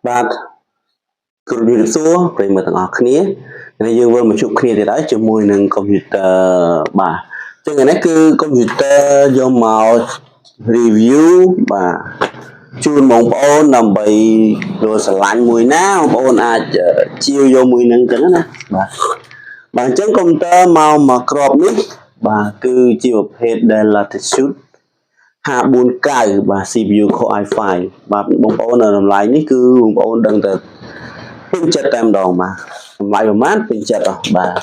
បាទគ្រូជំរាបសួរប្រិយមិត្តទាំងអស់គ្នាថ្ងៃនេះយើងវិលមកជួបគ្នាទៀតហើយជាមួយនឹងកុំព្យូទ័របាទអញ្ចឹងថ្ងៃនេះគឺកុំព្យូទ័រយកមក review បាទជូនបងប្អូនដើម្បីចូលស្រឡាញ់មួយណាបងប្អូនអាចជាវយកមួយនឹងអញ្ចឹងណាបាទអញ្ចឹងកុំព្យូទ័រមកក្របនេះបាទគឺជាប្រភេទ Dell Latitude 549បាទ CPU Core i5 បាទបងប្អូននៅតម្លៃនេះគឺបងប្អូនដឹងតែពេញចិត្តតែម្ដងបាទតម្លៃប្រហែលពេញចិត្តអស់បាទអ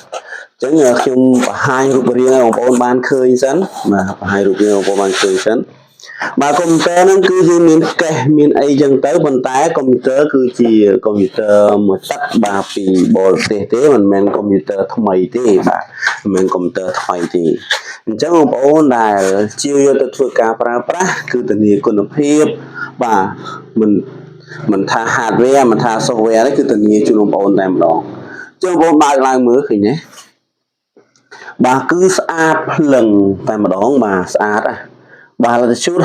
ញ្ចឹងខ្ញុំបង្ហាញរូបរាងឲ្យបងប្អូនបានឃើញសិនបាទបង្ហាញរូបរាងបងប្អូនបានឃើញសិនបាទកុំព្យូទ័រហ្នឹងគឺវាមានកេសមានអីចឹងទៅប៉ុន្តែកុំព្យូទ័រគឺជាកុំព្យូទ័រមួយទឹកបាទពីបរទេសទេមិនមែនកុំព្យូទ័រថ្មីទេបាទមិនមែនកុំព្យូទ័រថ្មីទេអញ្ចឹងបងប្អូនដែលជាយកទៅធ្វើការប្រើប្រាស់គឺធានាគុណភាពបាទមិនថា hardware មិនថា software នេះគឺធានាជូនបងប្អូនតែម្ដងអញ្ចឹងបងប្អូនបើកឡើងមើលឃើញទេបាទគឺស្អាតភ្លឹងតែម្ដងបាទស្អាតណាបាទ Latitude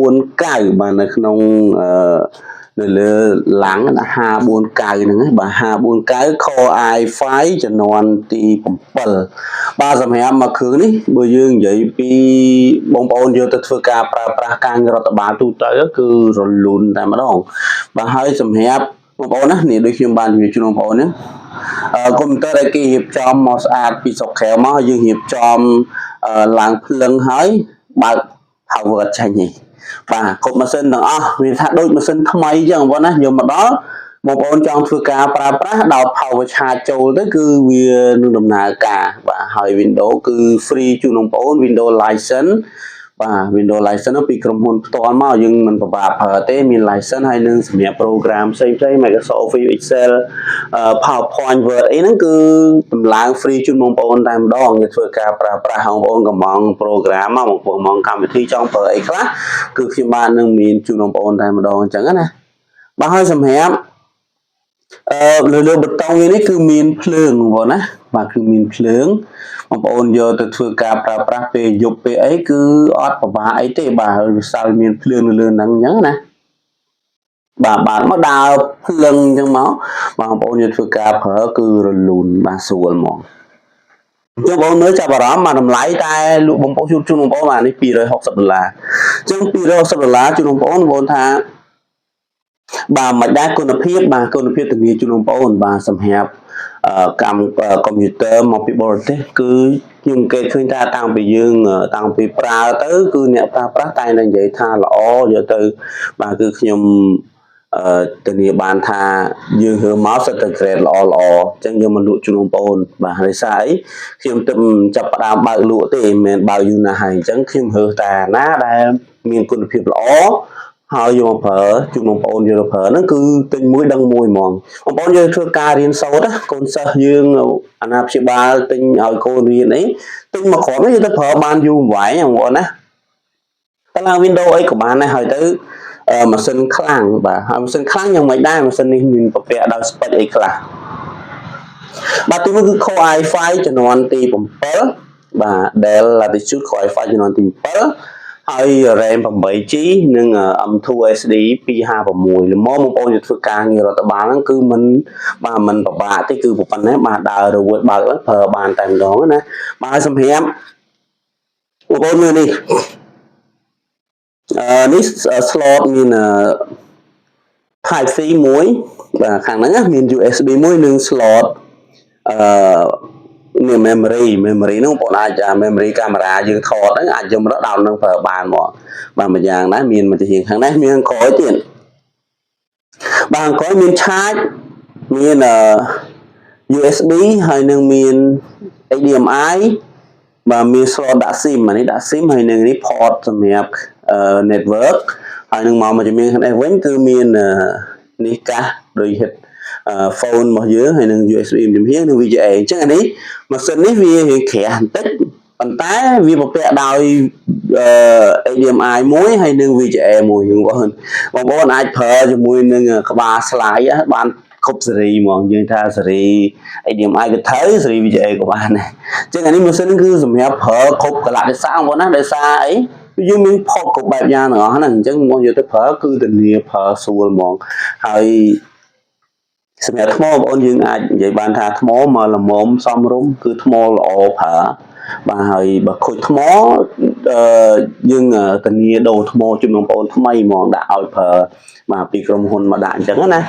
549បាទនៅក្នុងនៅលើឡាំងណា549ហ្នឹងបាទ549 Core i5 ជំនាន់ទី7បាទសម្រាប់មួយគ្រឿងនេះបើយើងនិយាយពីបងប្អូនយកទៅធ្វើការប្រើប្រាស់ការងាររដ្ឋបាលទូទៅគឺរលូនតែម្ដងបាទហើយសម្រាប់បងប្អូនណានេះដូចខ្ញុំបាននិយាយជូនបងប្អូនហ្នឹងកុំព្យូទ័រដែលគេរៀបចំមកស្អាតពីស្រុកក្រៅមកយើងរៀបចំឡើងភ្លឹងហើយបើក power ចេញនេះបាទគ្រប់ម៉ាស៊ីនទាំងអស់វាថាដូចម៉ាស៊ីនថ្មីអញ្ចឹងបងប្អូនណាយកមកដល់បងប្អូនចង់ធ្វើការប្រើប្រាស់ដល់ power charge ចូលទៅគឺវានឹងដំណើរការបាទហើយ Windows គឺ free ជូនបងប្អូន Windows license បាទ Windows license ពីក្រុមហ៊ុនផ្ទាល់មកយើងមិនពិបាកប្រើទេមាន license ហើយនឹងសម្រាប់ program ផ្សេងៗ Microsoft Office Excel PowerPoint Word អីហ្នឹងគឺតម្លើង free ជូនបងប្អូនតែម្ដងយើងធ្វើការប្រើប្រាស់បងប្អូនកំង program មកបងប្អូនកំងកម្មវិធីចង់ប្រើអីខ្លះគឺខ្ញុំបាននឹងមានជូនបងប្អូនតែម្ដងអញ្ចឹងណាបាទហើយសម្រាប់លើប៊ូតុងនេះគឺមានភ្លើងបងប្អូនណាបាទគឺមានភ្លើងបងប្អូនយកទៅធ្វើការប្រើប្រាស់ពេលយប់ពេលអីគឺអត់ពិបាកអីទេបាទវាសើមានភ្លើងនៅលើហ្នឹងអញ្ចឹងណាបាទមកដើរភ្លឹងអញ្ចឹងមកបងប្អូនយកធ្វើការប្រើគឺរលូនបាទស្រួលហ្មងអញ្ចឹងបងមើលចាប់អារម្មណ៍មកតម្លៃតែលក់បងប្អូនជូនបងប្អូនបាទនេះ$260អញ្ចឹង$260ជូនបងប្អូនថាបាទមិនដែរគុណភាពបាទគុណភាពធានាជូនបងប្អូនបាទសម្រាប់កម្មកុំព្យូទ័រមកពីបរទេសគឺខ្ញុំគេឃើញថាតាំងពីប្រើទៅគឺអ្នកប្រើប្រាស់តែនិយាយថាល្អយកទៅបាទគឺខ្ញុំធានាបានថាយើងរើមកសិតតែ grade ល្អអញ្ចឹងយកមកលក់ជូនបងប្អូនបាទហើយសារអីខ្ញុំទៅចាប់ផ្ដើមបើកលក់ទេមិនមែនបើកយូរណាស់ហើយអញ្ចឹងខ្ញុំរើសតែណាដែលមានគុណភាពល្អហើយយកមកប្រើជូនបងប្អូនយកទៅប្រើហ្នឹងគឺទិញមួយដឹងមួយហ្មងបងប្អូនយកធ្វើការរៀនសូត្រកូនសិស្សយើងអាណាព្យាបាលទិញឲ្យកូនរៀនអីទិញមកគ្រាប់នេះយកទៅប្រើបានយូរអង្វែងបងប្អូនណាតែឡើង Windows អីក៏បានដែរហើយទៅម៉ាស៊ីនខ្លាំងបាទហើយម៉ាស៊ីនខ្លាំងយ៉ាងម៉េចដែរម៉ាស៊ីននេះមានពពាក់ដោយ spec អីខ្លះបាទទីមួយគឺ Core i5 ជំនាន់ទី7បាទ Dell Latitude Core i5 ជំនាន់ទី7ហើយ RAM 8GB និង M2 SD 256ល្មមបងប្អូនយកធ្វើការងាររដ្ឋបាលហ្នឹងគឺមិនពិបាកទេគឺប៉ុណ្ណេះបាទដើររួចបើកប្រើបានតែម្ដងណាបាទសម្រាប់បងប្អូនមើលនេះនេះ slot មានType C មួយបាទខាងហ្នឹងមាន USB មួយនិង slot នេះ memory ហ្នឹងបងប្អូនអាច memory កាមេរ៉ាយើងថតហ្នឹងអាចយកមកដោតនឹងប្រើបានមកបាទមួយយ៉ាងណាមានមួយជាងខាងនេះមានក្រោយទៀតបាទក្រោយមាន charge មានUSB ហើយនឹងមាន HDMI បាទមាន slot ដាក់ SIM អានេះដាក់ SIM ហើយនឹងនេះ port សម្រាប់ network ហើយនឹងមកជំនាញខាងនេះវិញគឺមាននេះកាសដូច phone របស់យើងហើយនឹង USB ជំនាញនិង VGA អញ្ចឹងអានេះម៉ាស៊ីននេះវារៀងក្រាស់បន្តិចប៉ុន្តែវាពពាក់ដោយ HDMI មួយហើយនឹង VGA មួយបងប្អូនអាចប្រើជាមួយនឹងក្បាល slide បានគ្រប់សេរីហ្មងយើងថាសេរី HDMI ក៏ត្រូវសេរី VGA ក៏បានដែរអញ្ចឹងអានេះម៉ាស៊ីនគឺសម្រាប់ប្រើគ្រប់កលៈទេសៈបងប្អូនណាដោយសារអី យើងមានផុសគ្រប់បែបយ៉ាងទាំងអស់ហ្នឹងអញ្ចឹងមកយកទៅប្រើគឺធានាប្រើស្រួលហ្មងហើយសម្រាប់ថ្មបងប្អូនយើងអាចនិយាយបានថាថ្មមកល្មមសមរម្យគឺថ្មល្អប្រើបាទហើយបើខូចថ្មយើងធានាដូរថ្មជូនបងប្អូនថ្មីហ្មងដាក់ឲ្យប្រើបាទពីក្រុមហ៊ុនមកដាក់អញ្ចឹងណា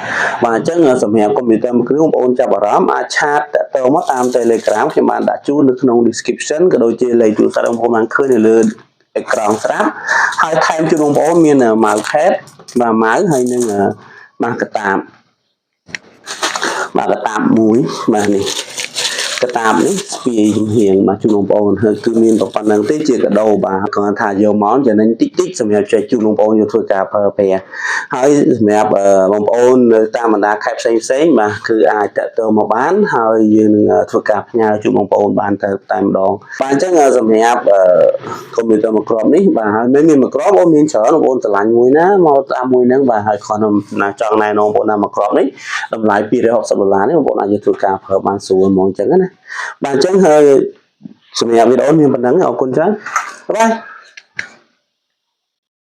បាទអញ្ចឹងសម្រាប់កុំព្យូទ័រមួយគ្រឿងបងប្អូនចាប់អារម្មណ៍អាចឆាតតាក់ទងមកតាម Telegram ខ្ញុំបានដាក់ជូននៅក្នុង description ក៏ដូចជាលេខទូរស័ព្ទបងប្អូនបានឃើញនៅលើអេក្រង់ស្រាប់ហើយថែមជូនបងប្អូនមានម៉ៅខេតបាទម៉ៅហើយនឹងម៉ាស់កតាបបាទកតាបមួយបាទនេះកតាបនេះស្ពាយជំហៀងបាទជូនបងប្អូនហើយគឺមានប៉ុណ្ណឹងទេជាកាដូបាទគាត់ថាយកមកចំណេញតិចសម្រាប់ចែកជូនបងប្អូនយកធ្វើការប្រើប្រាស់ហើយសម្រាប់បងប្អូននៅតាមបណ្ដាខេត្តផ្សេងបាទគឺអាចតាក់ទងមកបានហើយយើងនឹងធ្វើការផ្ញើជូនបងប្អូនបានទៅតែម្ដងបាទអញ្ចឹងសម្រាប់កុំព្យូទ័រមួយគ្រាប់នេះបាទហើយមានមួយគ្រាប់បងមានច្រើនបងប្អូនឆ្លាញ់មួយណាមកតាមមួយហ្នឹងបាទហើយគាត់ណាចង់ណែនាំបងប្អូនណាមួយគ្រាប់នេះតម្លៃ$260នេះបងប្អូនអាចយកធ្វើការប្រើបានស្រួលហ្មងអញ្ចឹងណាបាទអញ្ចឹងហើយសម្រាប់វីដេអូនេះមានប៉ុណ្ណឹងអរគុណច្រើនបាយ